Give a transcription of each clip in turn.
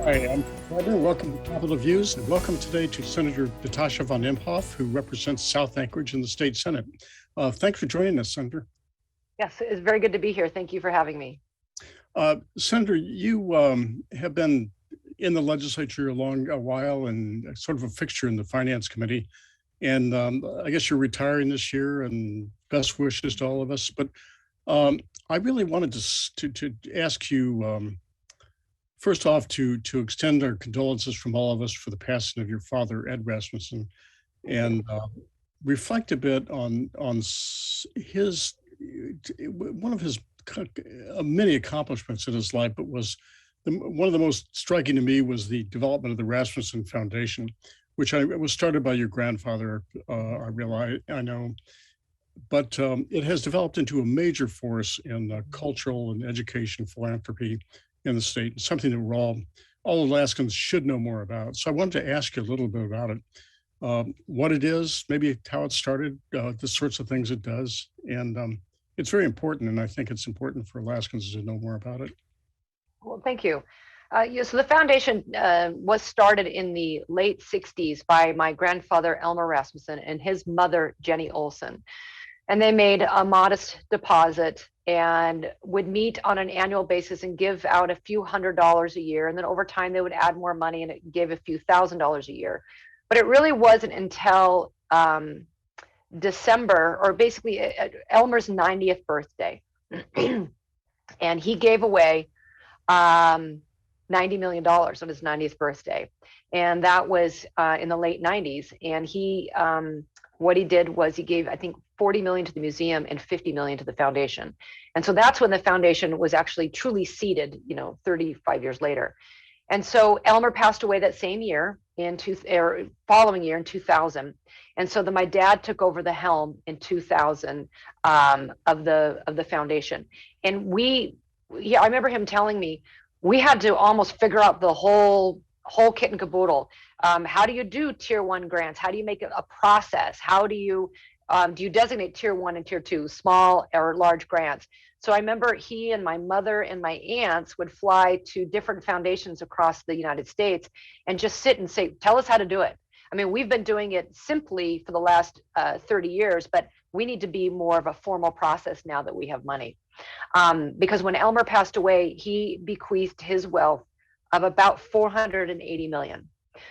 Hi, I'm Gardner. Welcome to Capitol Views, and welcome today to Senator Natasha von Imhof, who represents South Anchorage in the state Senate. Thanks for joining us, Senator. Yes, it's very good to be here. Thank you for having me. Senator, you have been in the legislature a while and sort of a fixture in the Finance Committee. And I guess you're retiring this year, and best wishes to all of us. But I really wanted to ask you, first off, to extend our condolences from all of us for the passing of your father, Ed Rasmussen, and reflect a bit on his one of his many accomplishments in his life, but one of the most striking to me was the development of the Rasmussen Foundation, which was started by your grandfather. I know, but it has developed into a major force in cultural and education philanthropy in the state, something that all Alaskans should know more about. So I wanted to ask you a little bit about it, what it is, maybe how it started, the sorts of things it does. And it's very important, and I think it's important for Alaskans to know more about it. Well, thank you. So the foundation was started in the late 60s by my grandfather, Elmer Rasmussen, and his mother, Jenny Olson. And they made a modest deposit and would meet on an annual basis and give out a few $100s a year. And then over time, they would add more money and it gave a few $1,000s a year. But it really wasn't until December, or basically Elmer's 90th birthday. And he gave away $90 million on his 90th birthday. And that was in the late 90s. And what he did was he gave, I think, 40 million to the museum and 50 million to the foundation. And so that's when the foundation was actually truly seeded, 35 years later. And so Elmer passed away that same year following year in 2000. And so my dad took over the helm in 2000 of the foundation. And I remember him telling me, we had to almost figure out the whole kit and caboodle. How do you do tier 1 grants? How do you make it a process? How do you designate tier 1 and tier 2, small or large grants? So I remember he and my mother and my aunts would fly to different foundations across the United States and just sit and say, tell us how to do it. I mean, we've been doing it simply for the last 30 years, but we need to be more of a formal process now that we have money. Because when Elmer passed away, he bequeathed his wealth of about 480 million.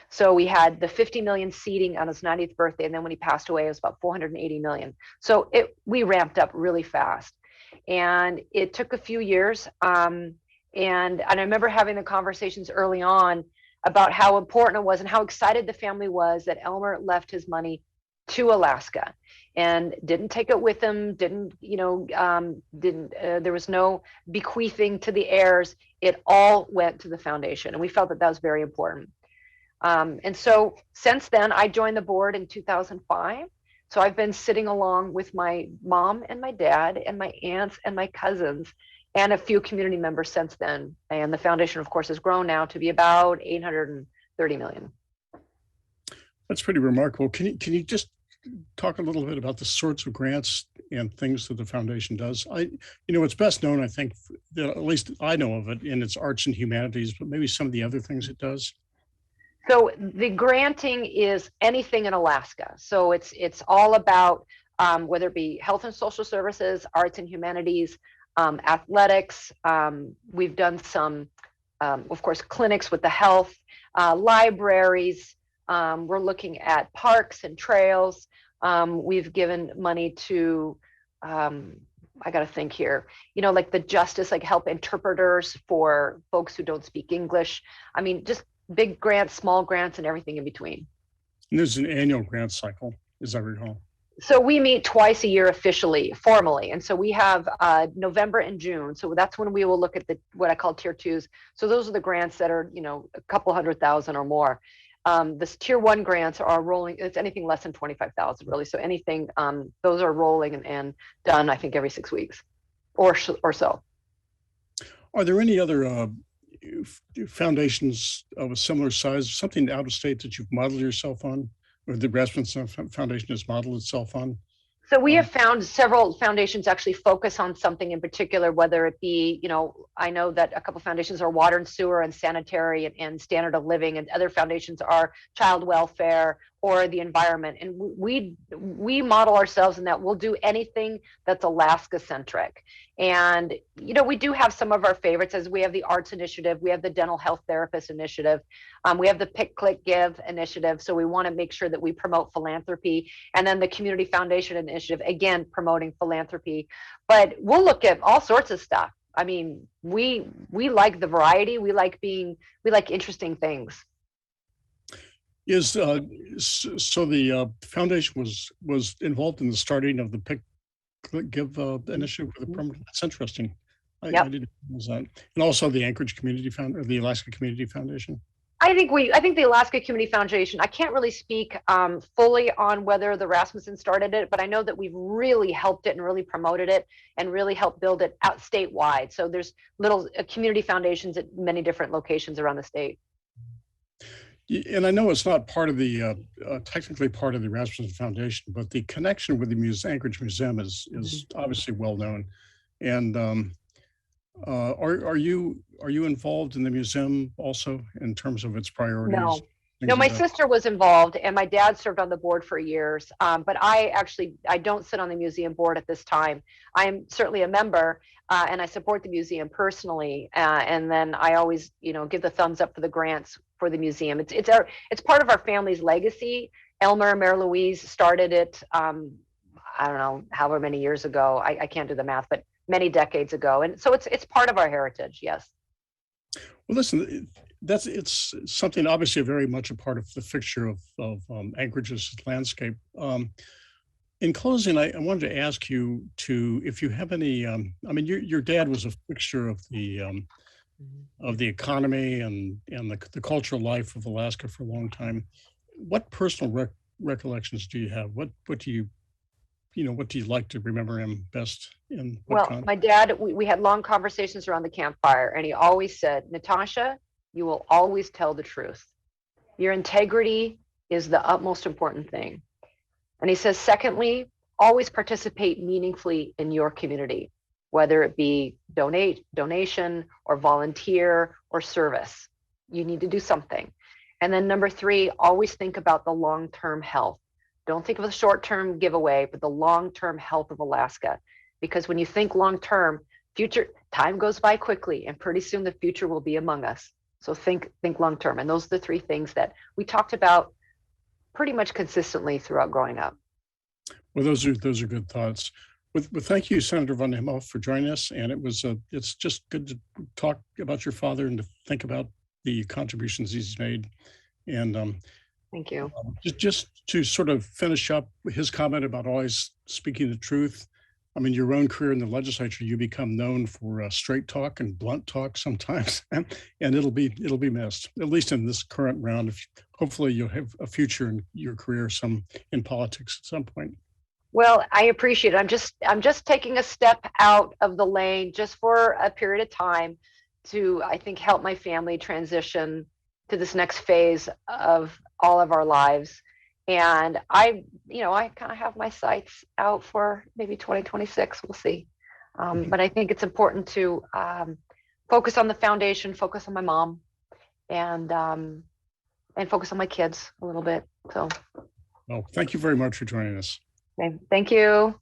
So we had the 50 million seeding on his 90th birthday, and then when he passed away, it was about 480 million. So we ramped up really fast, and it took a few years. And I remember having the conversations early on about how important it was and how excited the family was that Elmer left his money to Alaska and didn't take it with him. There was no bequeathing to the heirs. It all went to the foundation, and we felt that was very important. And so since then, I joined the board in 2005. So I've been sitting along with my mom and my dad and my aunts and my cousins and a few community members since then. And the foundation, of course, has grown now to be about 830 million. That's pretty remarkable. Can you just talk a little bit about the sorts of grants and things that the foundation does? It's best known, I think, at least I know of it, in its arts and humanities, but maybe some of the other things it does. So the granting is anything in Alaska. So it's all about whether it be health and social services, arts and humanities, athletics. We've done some, of course, clinics with the health, libraries. We're looking at parks and trails. We've given money to, I got to think here, like the justice, like help interpreters for folks who don't speak English. I mean, just big grants, small grants, and everything in between. And there's an annual grant cycle, as I recall. So we meet twice a year officially, formally. And so we have November and June. So that's when we will look at what I call tier 2s. So those are the grants that are, a couple 100,000 or more. This tier 1 grants are rolling. It's anything less than 25,000 really. So anything, those are rolling and done, I think, every 6 weeks or so. Are there any other foundations of a similar size, something out of state that you've modeled yourself on, or the Rasmussen Foundation has modeled itself on? So we have found several foundations actually focus on something in particular, whether it be, I know that a couple foundations are water and sewer and sanitary and standard of living, and other foundations are child welfare or the environment. And we model ourselves in that we'll do anything that's Alaska centric. And, we do have some of our favorites, as we have the arts initiative, we have the dental health therapist initiative, we have the Pick, Click, Give initiative. So we want to make sure that we promote philanthropy, and then the community foundation initiative, again, promoting philanthropy. But we'll look at all sorts of stuff. I mean, we like the variety. We like interesting things. So the foundation was involved in the starting of the Pick, Click, Give initiative for the permanent. That's interesting. I didn't know that. And also the Anchorage Community or the Alaska Community Foundation. I think the Alaska Community Foundation, I can't really speak fully on whether the Rasmussen started it, but I know that we've really helped it and really promoted it and really helped build it out statewide. So there's little community foundations at many different locations around the state. And I know it's not part of the, technically part of the Rasmussen Foundation, but the connection with the Anchorage Museum is obviously well known. And are you involved in the museum also in terms of its priorities? No, my sister was involved, and my dad served on the board for years. But I don't sit on the museum board at this time. I am certainly a member, and I support the museum personally. And then I always, give the thumbs up for the grants for the museum. It's part of our family's legacy. Elmer and Mary Louise started it. I don't know, however many years ago. I can't do the math, but many decades ago. And so it's part of our heritage. Yes. Well, listen, it's something obviously very much a part of the fixture of Anchorage's landscape. In closing, I wanted to ask you if you have any. Your dad was a fixture of the economy and the cultural life of Alaska for a long time. What personal recollections do you have? What do you like to remember him best in? My dad, we had long conversations around the campfire, and he always said, Natasha, you will always tell the truth. Your integrity is the utmost important thing. And he says, secondly, always participate meaningfully in your community, whether it be donation or volunteer or service. You need to do something. And then number three, always think about the long-term health. Don't think of the short-term giveaway, but the long-term health of Alaska. Because when you think long-term, time goes by quickly, and pretty soon the future will be among us. So think long-term. And those are the three things that we talked about pretty much consistently throughout growing up. Well, those are good thoughts. Thank you, Senator von Imhof, for joining us. And it's just good to talk about your father and to think about the contributions he's made. And thank you. Just to sort of finish up his comment about always speaking the truth. I mean, your own career in the legislature, you become known for straight talk and blunt talk sometimes, and it'll be missed, at least in this current round. Hopefully you'll have a future in your career, in politics at some point. Well, I appreciate it. I'm just taking a step out of the lane just for a period of time to, I think, help my family transition to this next phase of all of our lives. And I kind of have my sights out for maybe 2026. We'll see. But I think it's important to focus on the foundation, focus on my mom, and focus on my kids a little bit. So. Well, thank you very much for joining us. Okay. Thank you.